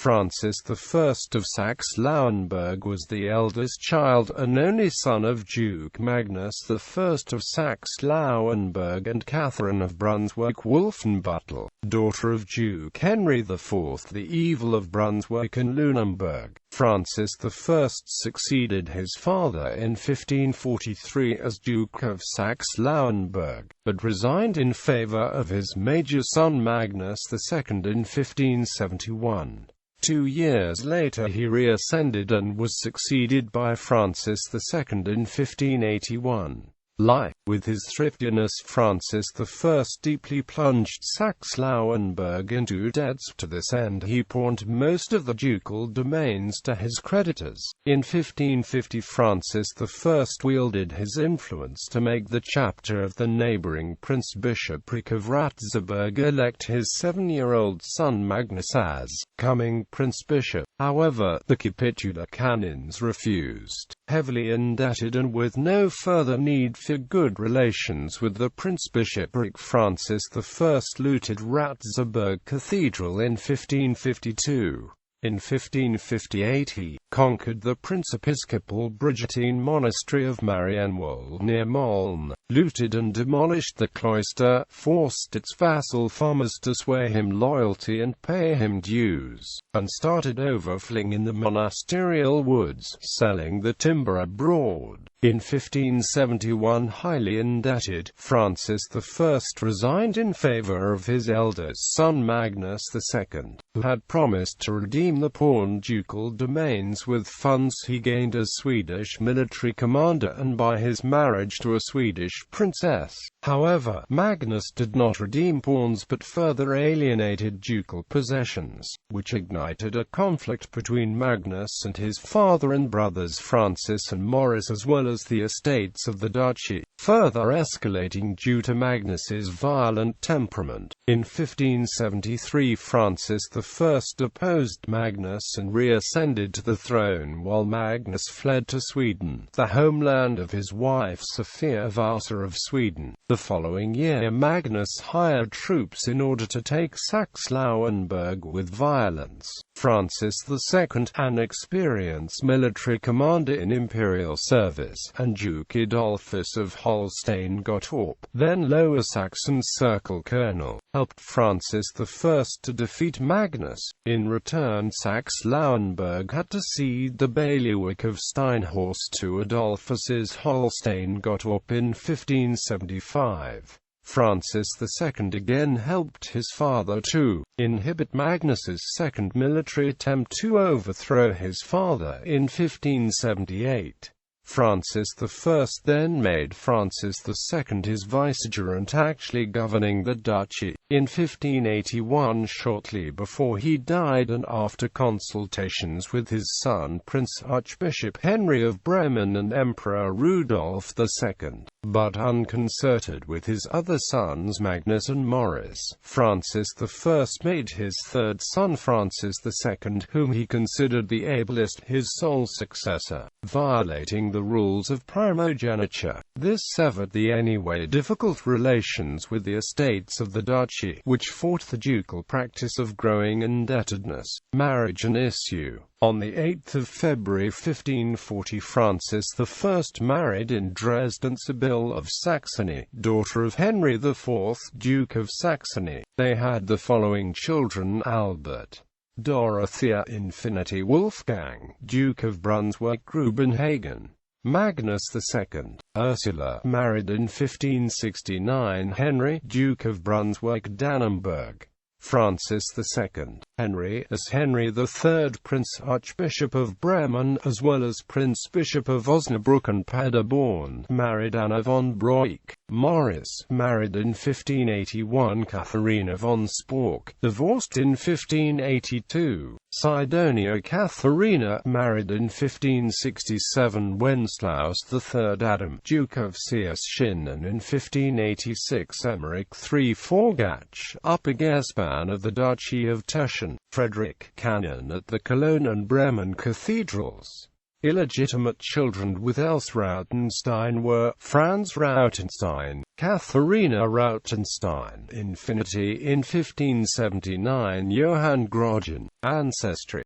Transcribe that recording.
Francis I of Saxe-Lauenburg was the eldest child and only son of Duke Magnus I of Saxe-Lauenburg and Catherine of Brunswick-Wolfenbüttel, daughter of Duke Henry IV the Evil of Brunswick and Lunenburg. Francis I succeeded his father in 1543 as Duke of Saxe-Lauenburg, but resigned in favour of his major son Magnus II in 1571. 2 years later he reascended and was succeeded by Francis II in 1581. With his thriftiness, Francis I deeply plunged Saxe-Lauenburg into debts. To this end he pawned most of the ducal domains to his creditors. In 1550 Francis I wielded his influence to make the chapter of the neighbouring Prince-Bishopric of Ratzeburg elect his 7-year-old son Magnus as coming Prince-Bishop. However, the capitular canons refused. Heavily indebted and with no further need for good relations with the Prince-Bishopric, Francis I looted Ratzeburg Cathedral in 1552. In 1558 he conquered the Prince-Episcopal Brigittine monastery of Marienwold near Mölln, looted and demolished the cloister, forced its vassal farmers to swear him loyalty and pay him dues, and started overflowing in the monasterial woods, selling the timber abroad. In 1571, highly indebted, Francis I resigned in favour of his eldest son Magnus II, who had promised to redeem the pawned ducal domains with funds he gained as Swedish military commander and by his marriage to a Swedish princess. However, Magnus did not redeem pawns but further alienated ducal possessions, which ignited a conflict between Magnus and his father and brothers Francis and Maurice, as well as the estates of the duchy, further escalating due to Magnus's violent temperament. In 1573 Francis I deposed Magnus and reascended to the throne while Magnus fled to Sweden, the homeland of his wife Sophia Vasa of Sweden. The following year Magnus hired troops in order to take Saxe-Lauenburg with violence. Francis II, an experienced military commander in imperial service, and Duke Adolphus of Holstein-Gottorp, then Lower Saxon Circle colonel, helped Francis I to defeat Magnus. In return, Saxe-Lauenburg had to cede the bailiwick of Steinhorst to Adolphus's Holstein-Gottorp in 1575. Francis II again helped his father to inhibit Magnus's second military attempt to overthrow his father in 1578. Francis I then made Francis II his vicegerent, actually governing the duchy. In 1581, shortly before he died and after consultations with his son Prince Archbishop Henry of Bremen and Emperor Rudolf II, but unconcerted with his other sons Magnus and Maurice, Francis I made his third son Francis II, whom he considered the ablest, his sole successor, violating the rules of primogeniture. This severed the anyway difficult relations with the estates of the duchy, which fought the ducal practice of growing indebtedness, marriage and issue. On 8 February 1540 Francis I married in Dresden Sibylle of Saxony, daughter of Henry IV, Duke of Saxony. They had the following children: Albert, Dorothea, Infinity, Wolfgang, Duke of Brunswick-Grubenhagen, Magnus II, Ursula, married in 1569, Henry, Duke of Brunswick-Dannenberg, Francis II, Henry as Henry III, Prince Archbishop of Bremen, as well as Prince Bishop of Osnabrück and Paderborn, married Anna von Broich. Maurice, married in 1581, Katharina von Spork, divorced in 1582. Sidonia Katharina, married in 1567, Wenceslaus III Adam, Duke of Schlesien, and in 1586 Emmerich III Forgach, Upper Gespan of the Duchy of Teschen, Frederick, canon at the Cologne and Bremen cathedrals. Illegitimate children with Else Rautenstein were Franz Rautenstein, Katharina Rautenstein, Infinity in 1579, Johann Grogin. Ancestry.